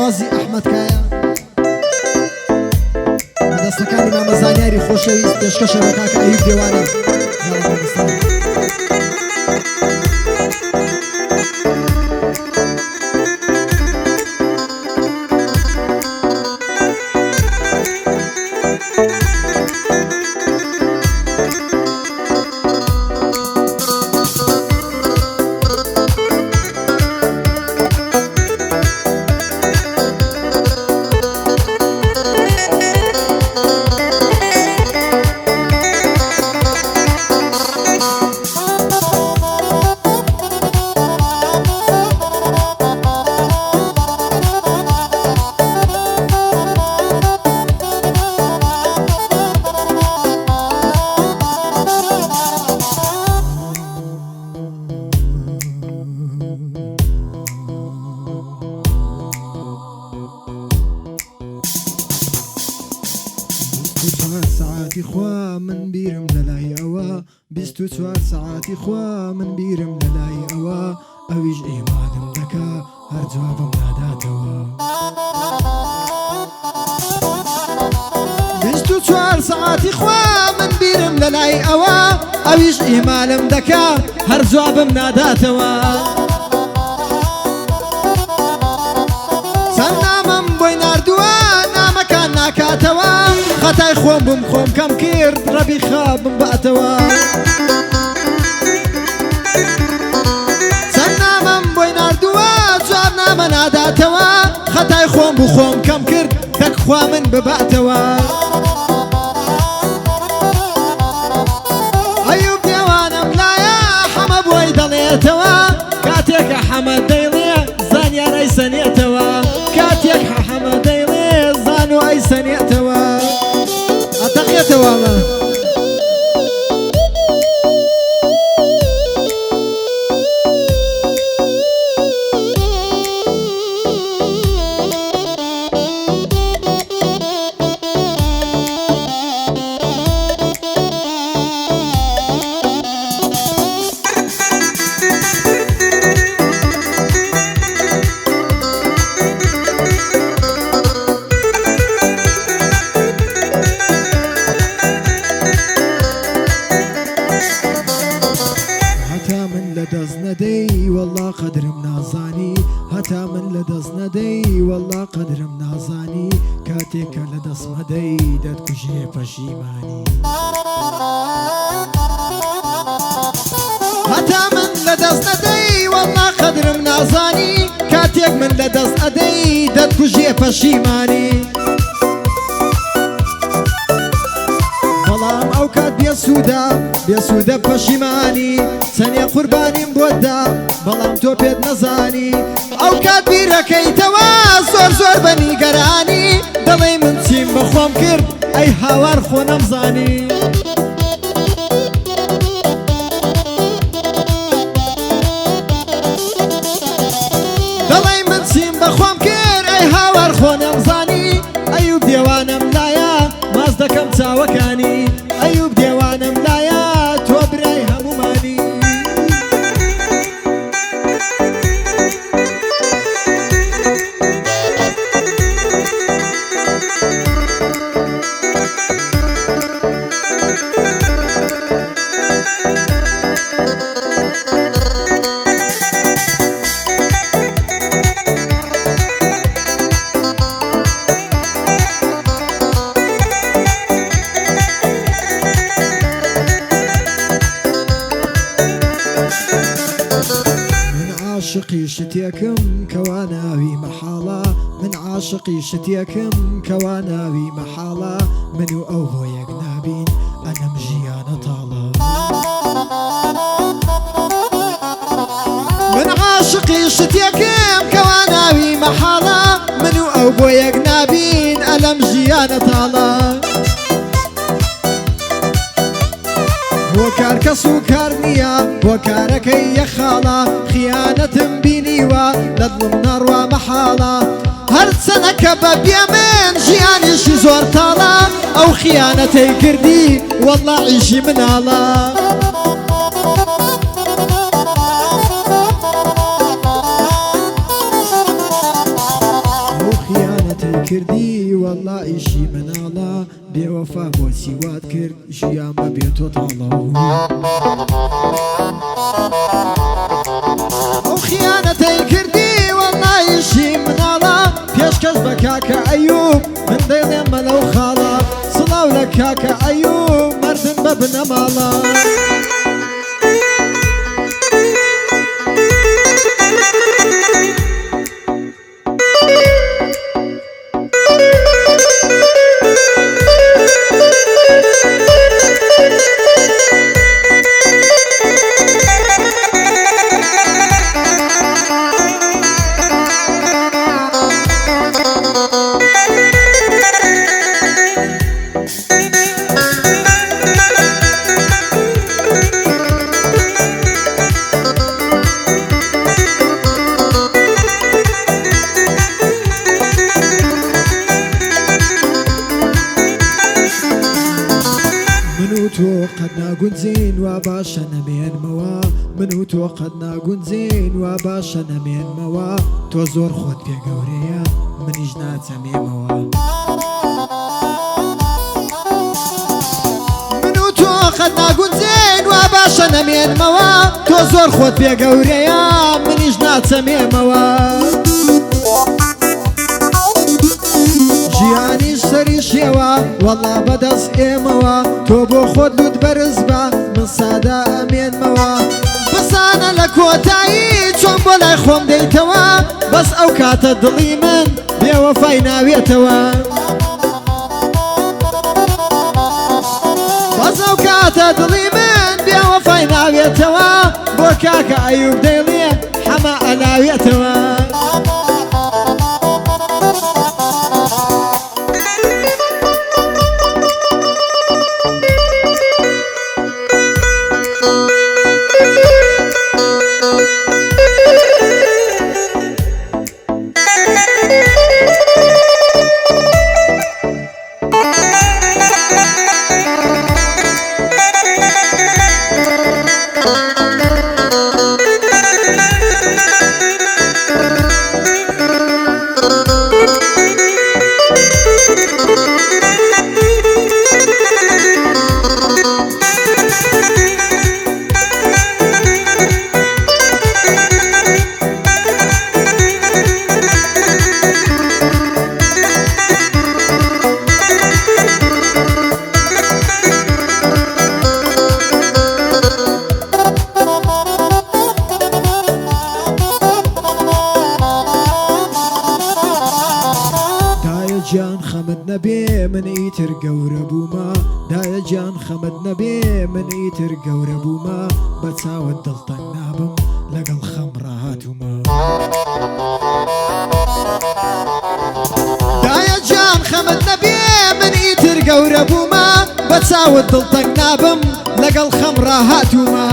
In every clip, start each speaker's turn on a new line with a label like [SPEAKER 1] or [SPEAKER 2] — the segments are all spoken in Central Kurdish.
[SPEAKER 1] شێوازی ئەحمەد کایە بەدەستەکانی مامەزانیاری خۆشەویست پێشکەشە بە کاکە ئەیوب دێوانە ساعتی خوا من بیرم لەلای ئەوە 24 ساعتی خوا من بیرم لەلای ئەوە ئەویش ئیمانم دەکا هەر جوابم ناداتەوە 24 ساعتی خوا من بیرم لەلای ئەوە ئەویش ئیمانم دەکا هەر جوابم ناداتەوە سەرنامەم بۆی ناردووە نامەکان ناکاتەوە خەتای خۆم بم خۆم کەم کرد ڕەبی خابم باتەوە سەرنامەم بۆی ناردووە جواب نامە ناداتەوە خەتای خۆم بوو خۆم کەم کرد دەک خوا من بباتەوە ئەیوب دێوانم لایە حەمە بۆی دەڵێتەوە کاتێکە حەمە دەیڵێ زانیان ئەیسەنێتەوە کاتێک حەمە دەیڵێ زان و ئەیسەنێتەوە ئەتەقێتەوە مە والله قدرم نازانی هەتا من لەدەست نەدەی والله قدرم نازانی کاتێکە لەدەست مەدەی دەتکوژێ پەشیمانی هەتا من لەدەست نەدەی والله قدرم نازانی کاتێک من لەدەست ئەدەی دەتکوژێ پەشیمانی بەڵام ئەو کات بێسوودە پەشیمانی چەندێ قوربانیم بۆتدا بەڵام تۆ پێت نەزانی ئەو کات بیرەکەیتەوە زۆر بە نیگەرانی دەڵێی من چیم بە خۆم کرد ئەی هاوار خۆ نەمزانی دەڵێی من چیم بە خۆم کرد ئەی هاوار خۆ نەمزانی ئەیوب دێوانم لایە ماز دەکەم چاوەکانی ئەیوب دێوانم لایە تۆ برای هەمومانی عاشقی شتێکم کەوا ناوی مەحاڵە من عاشقی شتێکم کەوا ناوی مەحاڵە من و ئەو بۆ یەک نابین ئەنەم ژیانە تاڵە من عاشقی شتێکم کەوا ناوی مەحاڵە من و ئەو بۆ یەک نابین ئەلەم ژیانە تاڵە بۆ کار کەس و کار نییە بۆ کارەکەی یەخاڵە خیانەتم بینیوە لە دڵم نەڕوا مەحاڵە هەرچەنەکە بە بێ من ژیانیشی زۆر تاڵە ئەو خیانەتەی کردی وەڵڵا عیشی مناڵە ئەو کاکە ئەیوب مردن بە بنەماڵە تو قد ناگونجین و باشە نەمێنمەوە من و تۆ قەت ناگونجین و باشە نەمێنمەوە تۆ زۆر خۆت پێ گەورەیە منیش ناچەمێمەوە من و تۆ قەت ناگونجین و باشە نەمێنمەوە تۆ زۆر خۆت پێ گەورەیە منیش ناچەمێمەوە ژیانیش سەری شێوە وەڵا بەدەست ئێمەوە تۆ بۆ خۆت لوت بەرز بە من سادا ئەمێنمەوە بزانە لە کۆتایی چۆن بۆ لای خۆم دەیتەوە بەس ئەو کاتە دڵی من بێوەفای ناوێتەوە بەس ئەو کاتە دڵی من بێوەفای ناوێتەوە بۆ کاکە ئەیوب دەیڵێ حەما ئەلاوێتەوە جان خەمت نەبێ من ئیتر گەورە بوومە دایە جان خەمت نەبێ من ئیتر گەورە بوومە بە چاوت دڵتەنگ نابم لەگەڵ خەم ڕاهاتوومە دایە جان خەمت نەبێ من ئیتر گەورە بوومە بە چاوت دڵتەنگ نابم لەگەڵ خەم ڕاهاتوومە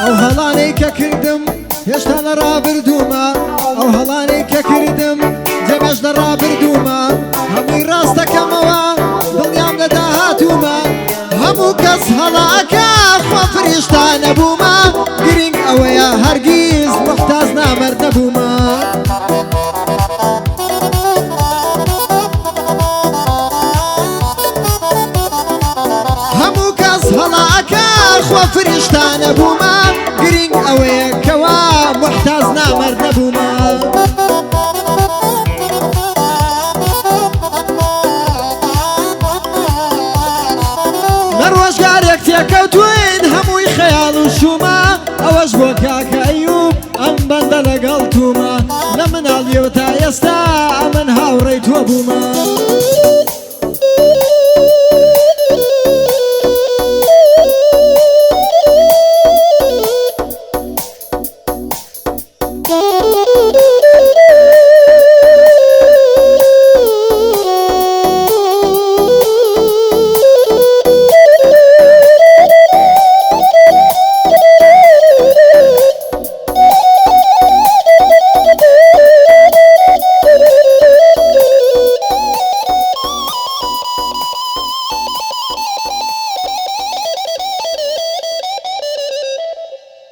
[SPEAKER 1] ئەو هەڵانەی کە کردم هێشتا لە ڕابردوومە ئەو هەڵانەی کە کردم جێمەش لە ڕابردوومە هەمووی ڕاستەکەمەوە دڵیام لە داهاتوومە هەموو کەس هەڵاکە خوا فریشتا نەبوومە گرنگ ئەوەیە هەرگیز محتاج نامەرد نەبوومە هەموو کەس هەڵاکە خوا فریشتا نەبوومە گرنگ ئەوەیە کەوا محتاج نامەرد نەبوومە لە ڕۆژگارێک تێکەوتوین هەمووی خەیاڵ و شومە ئەوەش بۆ کاکە ئەیوب ئەم بەندە لەگەڵ توومە لە مناڵیەوە تا ئێستا ئەمن هاوڕێی تۆ بوومە